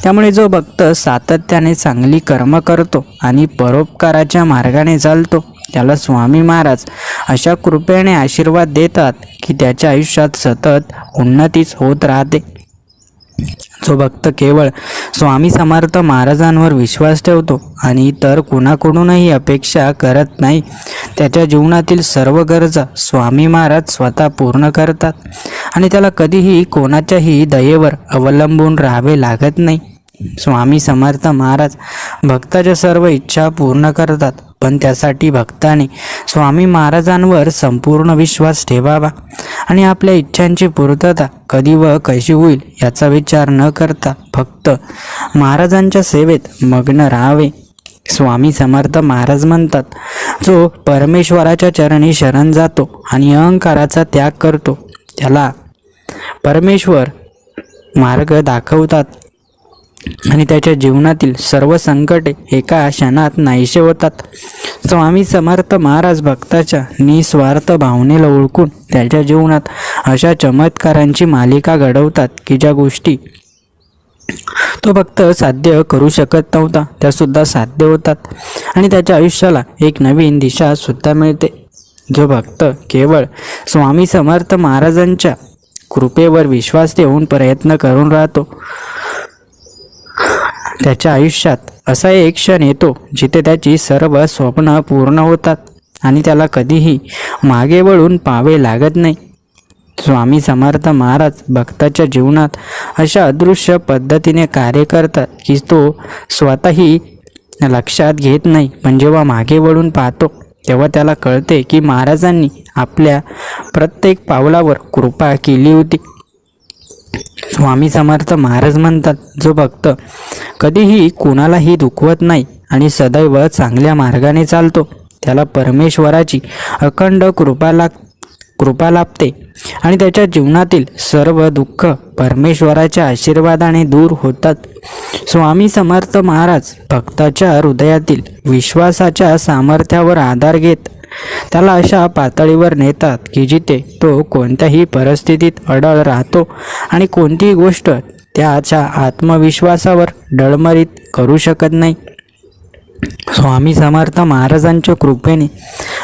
त्यामुळे जो भक्त सातत्याने चांगली कर्म करतो आणि परोपकाराच्या मार्गाने चालतो त्याला स्वामी महाराज अशा कृपेने आशीर्वाद देतात की त्याच्या आयुष्यात सतत उन्नतीच होत राहते. जो भक्त केवळ स्वामी समर्थ महाराजांवर विश्वास ठेवतो आणि इतर कुणाकडूनही अपेक्षा करत नाही, त्याच्या जीवनातील सर्व गरजा स्वामी महाराज स्वतः पूर्ण करतात आणि त्याला कधीही कोणाच्याही दयेवर अवलंबून राहावे लागत नाही. स्वामी समर्थ महाराज भक्ताच्या सर्व इच्छा पूर्ण करतात, पण त्यासाठी भक्ताने स्वामी महाराजांवर संपूर्ण विश्वास ठेवावा आणि आपल्या इच्छांची पूर्तता कधी व कशी होईल याचा विचार न करता फक्त महाराजांच्या सेवेत मग्न राहावे. स्वामी समर्थ महाराज म्हणतात, जो परमेश्वराच्या चरणी शरण जातो आणि अहंकाराचा त्याग करतो त्याला परमेश्वर मार्ग दाखवतात आणि त्याच्या जीवनातील सर्व संकटे एका क्षणात नाहीसे होतात. स्वामी समर्थ महाराज भक्ताच्या निस्वार्थ भावनेला ओळखून त्याच्या जीवनात अशा चमत्कारांची मालिका घडवतात की ज्या गोष्टी तो भक्त साध्य करू शकत नव्हता त्यासुद्धा साध्य होतात आणि त्याच्या आयुष्याला एक नवीन दिशा सुद्धा मिळते. जो भक्त केवळ स्वामी समर्थ महाराजांच्या कृपेवर विश्वास ठेवून प्रयत्न करून राहतो त्याच्या आयुष्यात असा एक क्षण येतो जिथे त्याची सर्व स्वप्न पूर्ण होतात आणि त्याला कधीही मागे वळून पाहावे लागत नाही. स्वामी समर्थ महाराज भक्ताच्या जीवनात अशा अदृश्य पद्धतीने कार्य करतात की तो स्वतःही लक्षात घेत नाही, पण जेव्हा मागे वळून पाहतो तेव्हा त्याला कळते की महाराजांनी आपल्या प्रत्येक पावलावर कृपा केली होती. स्वामी समर्थ महाराज म्हणतात, जो भक्त कधीही कुणालाही दुखवत नाही आणि सदैव चांगल्या मार्गाने चालतो त्याला परमेश्वराची अखंड कृपा लाभते आणि त्याच्या जीवनातील सर्व दुःख परमेश्वराच्या आशीर्वादाने दूर होतात. स्वामी समर्थ महाराज भक्ताच्या हृदयातील विश्वासाच्या सामर्थ्यावर आधार घेत त्याला अशा पातळीवर नेतात की जिथे तो कोणत्याही परिस्थितीत अडळ राहतो आणि कोणतीही गोष्ट त्याच्या आत्मविश्वासावर डळमळीत करू शकत नाही. स्वामी समर्थ महाराजांच्या कृपेने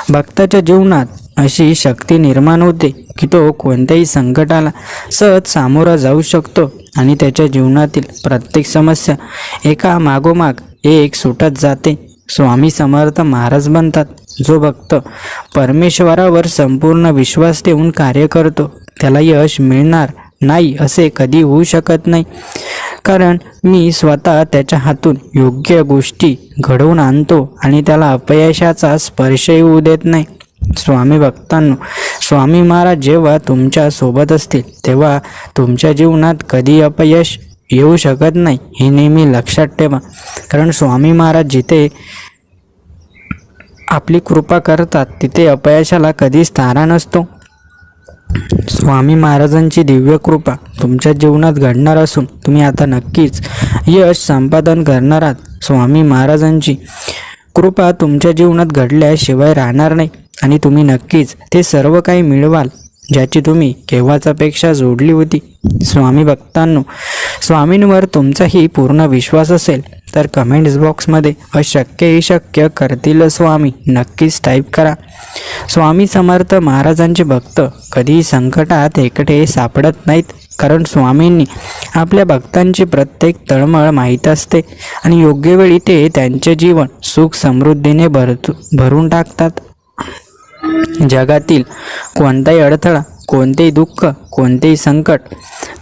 भक्ताच्या जीवनात अशी शक्ती निर्माण होते की तो कोणत्याही संकटाला सहज सामोरा जाऊ शकतो आणि त्याच्या जीवनातील प्रत्येक समस्या एका मागोमाग एक सुटत जाते. स्वामी समर्थ महाराज म्हणतात, जो भक्त परमेश्वरावर संपूर्ण विश्वास ठेवून कार्य करतो त्याला यश मिळणार नाही असे कधी होऊ शकत नाही, कारण मी स्वतः त्याच्या हातून योग्य गोष्टी घडवून आणतो आणि त्याला अपयशाचा स्पर्शही होऊ देत नाही. स्वामी भक्तांनो, स्वामी महाराज जेव्हा तुमच्या सोबत असतील तेव्हा तुमच्या जीवनात कधी अपयश येऊ शकत नाही हे नेहमी लक्षात ठेवा, कारण स्वामी महाराज जिथे आपली कृपा करतात तिथे अपयशाला कधीच तारा नसतो. स्वामी महाराजांची दिव्य कृपा तुमच्या जीवनात घडणार असून तुम्ही आता नक्कीच यश संपादन करणार आहात. स्वामी महाराजांची कृपा तुमच्या जीवनात घडल्याशिवाय राहणार नाही आणि तुम्ही नक्कीच ते सर्व काही मिळवाल ज्याची तुम्ही केव्हाच अपेक्षा जोडली होती. स्वामी भक्तांनो, स्वामींवर तुमचाही पूर्ण विश्वास असेल तर कमेंट्स बॉक्समध्ये अशक्य ही शक्य करतील स्वामी नक्कीच टाईप करा. स्वामी समर्थ महाराजांचे भक्त कधीही संकटात एकटे सापडत नाहीत, कारण स्वामींनी आपल्या भक्तांची प्रत्येक तळमळ माहीत असते आणि योग्य वेळी ते त्यांचे जीवन सुख समृद्धीने भरून टाकतात. जगातील कोणताही अडथळा, कोणतेही दुःख, कोणतेही संकट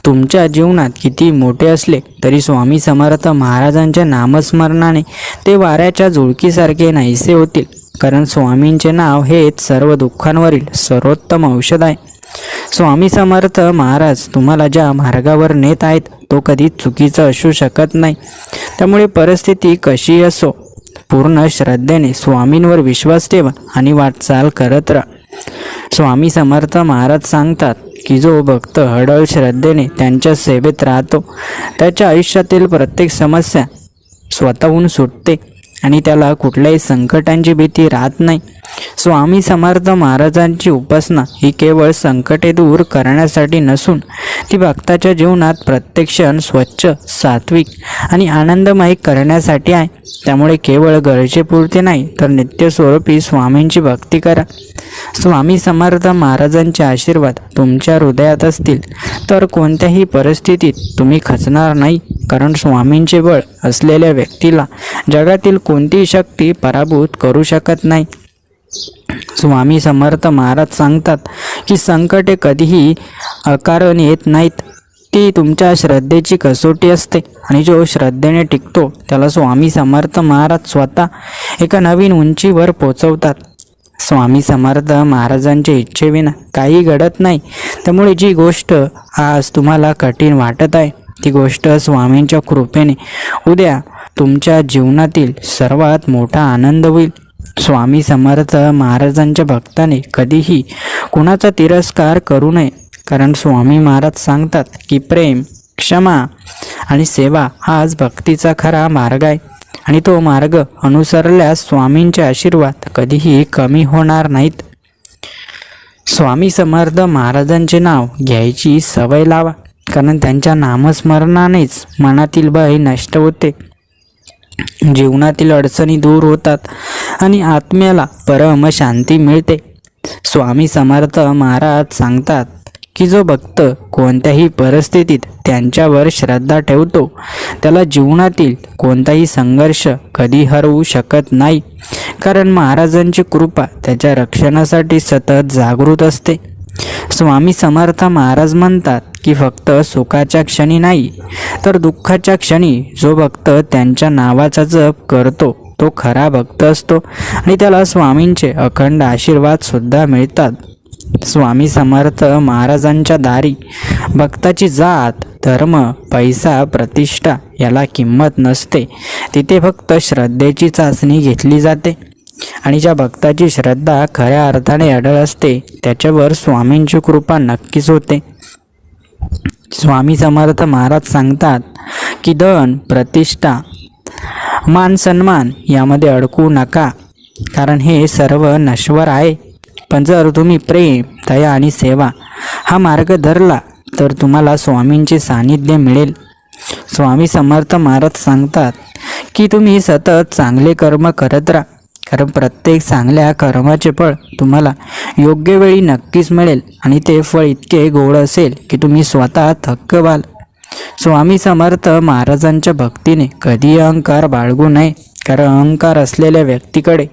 तुमच्या जीवनात किती मोठे असले तरी स्वामी समर्थ महाराजांच्या नामस्मरणाने ते वाऱ्याच्या झुळकीसारखे नाहीसे होतील, कारण स्वामींचे नाव हेच सर्व दुःखांवरील सर्वोत्तम औषध आहे. स्वामी समर्थ महाराज तुम्हाला ज्या मार्गावर नेत आहेत तो कधीच चुकीचा असू शकत नाही. त्यामुळे परिस्थिती कशी असो, पूर्ण श्रद्धेने स्वामींवर विश्वास ठेवा आणि वाटचाल करत राहा. स्वामी समर्थ महाराज सांगतात की जो भक्त अढळ श्रद्धेने त्यांच्या सेवेत राहतो त्याच्या आयुष्यातील प्रत्येक समस्या स्वतःहून सुटते आणि त्याला कुठल्याही संकटांची भीती राहत नाही. स्वामी समर्थ महाराजांची उपासना ही केवळ संकटे दूर करण्यासाठी नसून ती भक्ताच्या जीवनात प्रत्येक क्षण स्वच्छ, सात्विक आणि आनंदमय करण्यासाठी आहे. त्यामुळे केवळ गरजेपुरते नाही तर नित्यस्वरूपी स्वामींची भक्ती करा. स्वामी समर्थ महाराजांचे आशीर्वाद तुमच्या हृदयात असतील तर कोणत्याही परिस्थितीत तुम्ही खचणार नाही, कारण स्वामींचे बळ असलेल्या व्यक्तीला जगातील कोणतीही शक्ती पराभूत करू शकत नाही. स्वामी समर्थ महाराज सांगतात की संकटे कधीही अकारण येत नाहीत, ती तुमच्या श्रद्धेची कसोटी असते आणि जो श्रद्धेने टिकतो त्याला स्वामी समर्थ महाराज स्वतः एका नवीन उंचीवर पोचवतात. स्वामी समर्थ महाराजांच्या इच्छेविना काही घडत नाही. त्यामुळे जी गोष्ट आज तुम्हाला कठीण वाटत आहे ती गोष्ट स्वामींच्या कृपेने उद्या तुमच्या जीवनातील सर्वात मोठा आनंद होईल. स्वामी समर्थ महाराजांच्या भक्ताने कधीही कुणाचा तिरस्कार करू नये, कारण स्वामी महाराज सांगतात की प्रेम, क्षमा आणि सेवा हाच भक्तीचा खरा मार्ग आहे आणि तो मार्ग अनुसरल्यास स्वामींचे आशीर्वाद कधीही कमी होणार नाहीत. स्वामी समर्थ महाराजांचे नाव घ्यायची सवय लावा, कारण त्यांच्या नामस्मरणानेच मनातील भय नष्ट होते, जीवनातील अडचणी दूर होतात आणि आत्म्याला परम शांती मिळते. स्वामी समर्थ महाराज सांगतात की जो भक्त कोणत्याही परिस्थितीत त्यांच्यावर श्रद्धा ठेवतो त्याला जीवनातील कोणताही संघर्ष कधी हरवू शकत नाही, कारण महाराजांची कृपा त्याच्या रक्षणासाठी सतत जागृत असते. स्वामी समर्थ महाराज म्हणतात की फक्त सुखाच्या क्षणी नाही तर दुःखाच्या क्षणी जो भक्त त्यांच्या नावाचा जप करतो तो खरा भक्त असतो आणि त्याला स्वामींचे अखंड आशीर्वाद सुद्धा मिळतात. स्वामी समर्थ महाराजांच्या दारी भक्ताची जात, धर्म, पैसा, प्रतिष्ठा याला किंमत नसते. तिथे फक्त श्रद्धेची चाचणी घेतली जाते आणि ज्या भक्ताची श्रद्धा खऱ्या अर्थाने अढळ असते त्याच्यावर स्वामींची कृपा नक्कीच होते. स्वामी समर्थ महाराज सांगतात की धन, प्रतिष्ठा, मान सन्मान यामध्ये अडकू नका, कारण हे सर्व नश्वर आहे. पण जर तुम्ही प्रेम, दया आणि सेवा हा मार्ग धरला तर तुम्हाला स्वामींचे सानिध्य मिळेल. स्वामी समर्थ महाराज सांगतात की तुम्ही सतत चांगले कर्म करत राहा, कारण प्रत्येक चांगल्या कर्माचे फळ तुम्हाला योग्य वेळी नक्कीच मिळेल आणि ते फळ इतके गोड असेल की तुम्ही स्वतः थक्क व्हाल. स्वामी समर्थ महाराजांच्या भक्तीने कधी अहंकार बाळगू नये, कारण अहंकार असलेल्या व्यक्तीकडे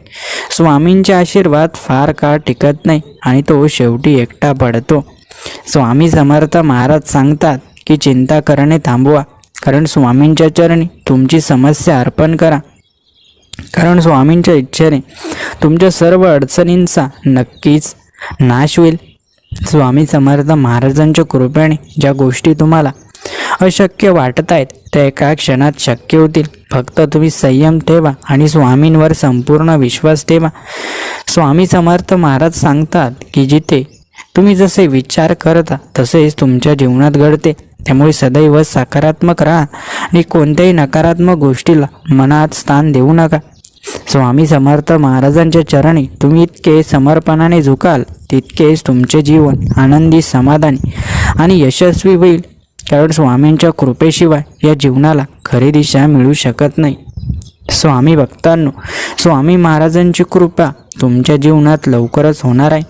स्वामींचे आशीर्वाद फार काळ टिकत नाही आणि तो शेवटी एकटा पडतो. स्वामी समर्थ महाराज सांगतात की चिंता करणे थांबवा, कारण स्वामींच्या चरणी तुमची समस्या अर्पण करा, कारण स्वामींच्या इच्छेने तुमच्या सर्व अडचणींचा नक्कीच नाश होईल. स्वामी समर्थ महाराजांच्या कृपेने ज्या गोष्टी तुम्हाला अशक्य वाटत आहेत त्या एका क्षणात शक्य होतील. फक्त तुम्ही संयम ठेवा आणि स्वामींवर संपूर्ण विश्वास ठेवा. स्वामी समर्थ महाराज सांगतात की जिथे तुम्ही जसे विचार करता तसेच तुमच्या जीवनात घडते. त्यामुळे सदैव सकारात्मक राहा आणि कोणत्याही नकारात्मक गोष्टीला मनात स्थान देऊ नका. स्वामी समर्थ महाराजांच्या चरणी तुम्ही इतके समर्पणाने झुकाल तितकेच तुमचे जीवन आनंदी, समाधानी आणि यशस्वी होईल, कारण स्वामींच्या कृपेशिवाय या जीवनाला खरी दिशा मिळू शकत नाही. स्वामी भक्तांनो, स्वामी महाराजांची कृपा तुमच्या जीवनात लवकरच होणार आहे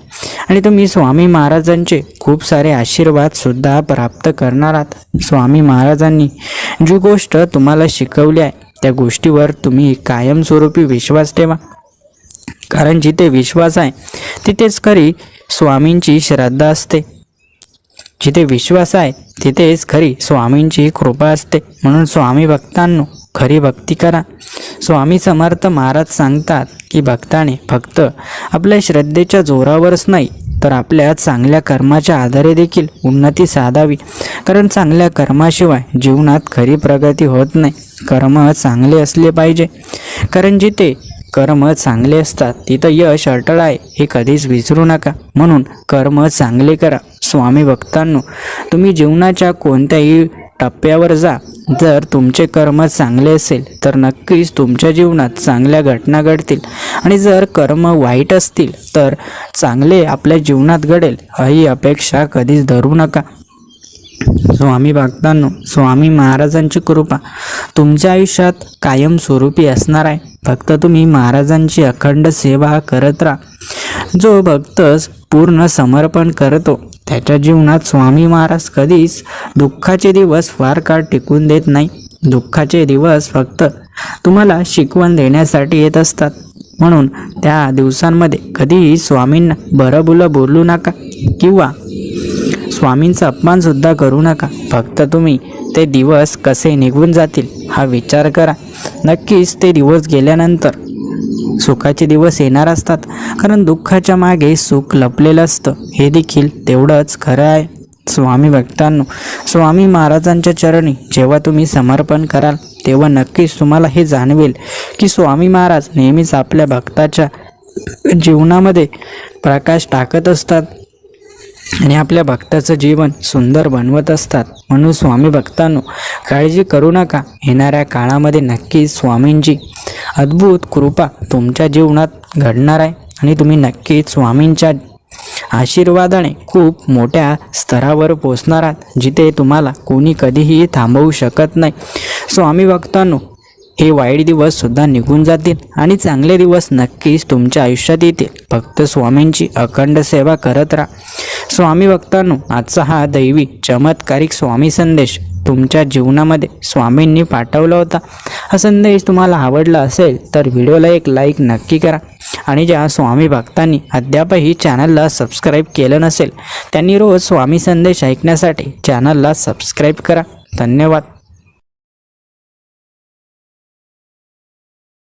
आणि तुम्ही स्वामी महाराजांचे खूप सारे आशीर्वाद सुद्धा प्राप्त करणार आहात. स्वामी महाराजांनी जी गोष्ट तुम्हाला शिकवली आहे त्या गोष्टीवर तुम्ही कायमस्वरूपी विश्वास ठेवा, कारण जिथे विश्वास आहे तिथेच खरी स्वामींची श्रद्धा असते. जिथे विश्वास आहे तिथेच खरी स्वामींची कृपा असते. म्हणून स्वामी भक्तांनो, खरी भक्ती करा. स्वामी समर्थ महाराज सांगतात की भक्ताने फक्त आपल्या श्रद्धेच्या जोरावरच नाही तर आपल्या चांगल्या कर्माच्या आधारे देखील उन्नती साधावी, कारण चांगल्या कर्माशिवाय जीवनात खरी प्रगती होत नाही. कर्म चांगले असले पाहिजे, कारण जिथे कर्म चांगले असतात तिथं यश अटळ आहे हे कधीच विसरू नका. म्हणून कर्म चांगले करा, स्वामी भक्तांनो, तुम्ही जीवनाच्या कोणत्याही टप्प्यावर जा, जर तुमचे कर्म चांगले असेल तर नक्कीच तुमच्या जीवनात चांगल्या घटना घडतील आणि जर कर्म वाईट असतील तर चांगले आपल्या जीवनात घडेल ही अपेक्षा कधीच धरू नका. स्वामी भक्तांनो, स्वामी महाराजांची कृपा तुमच्या आयुष्यात कायमस्वरूपी असणार आहे. फक्त तुम्ही महाराजांची अखंड सेवा करत राहा. जो भक्त पूर्ण समर्पण करतो त्याच्या जीवनात स्वामी महाराज कधीच दुःखाचे दिवस फार काळ टिकून देत नाही. दुःखाचे दिवस फक्त तुम्हाला शिकवण देण्यासाठी येत असतात. म्हणून त्या दिवसांमध्ये कधीही स्वामींना बरंबुलं बोलू नका किंवा स्वामींचा अपमान सुद्धा करू नका. फक्त तुम्ही ते दिवस कसे निघून जातील हा विचार करा. नक्कीच ते दिवस गेल्यानंतर सुखाचे दिवस येणार असतात, कारण दुःखाच्या मागे सुख लपलेलं असतं हे देखील तेवढंच खरं आहे. स्वामी भक्तांनो, स्वामी महाराजांच्या चरणी जेव्हा तुम्ही समर्पण कराल तेव्हा नक्कीच तुम्हाला हे जाणवेल की स्वामी महाराज नेहमीच आपल्या भक्ताच्या जीवनामध्ये प्रकाश टाकत असतात आणि आपल्या भक्ताचं जीवन सुंदर बनवत असतात. म्हणून स्वामी भक्तांनो, काळजी करू नका. येणाऱ्या काळामध्ये नक्कीच स्वामींची अद्भुत कृपा तुमच्या जीवनात घडणार आहे आणि तुम्ही नक्कीच स्वामींच्या आशीर्वादाने खूप मोठ्या स्तरावर पोचणार आहात, जिथे तुम्हाला कोणी कधीही थांबवू शकत नाही. स्वामी भक्तांनो, हे वाईट दिवस सुद्धा निघून जातील आणि चांगले दिवस नक्कीच तुमच्या आयुष्यात येतील. फक्त स्वामींची अखंड सेवा करत राहा. स्वामी भक्तांनो, आजचा हा दैवी चमत्कारिक स्वामी संदेश तुमच्या जीवनामध्ये स्वामींनी पाठवला होता. हा संदेश तुम्हाला आवडला असेल तर व्हिडिओला एक लाईक नक्की करा आणि ज्या स्वामी भक्तांनी अद्यापही चॅनलला सबस्क्राईब केलं नसेल त्यांनी रोज स्वामी संदेश ऐकण्यासाठी चॅनलला सबस्क्राईब करा. धन्यवाद.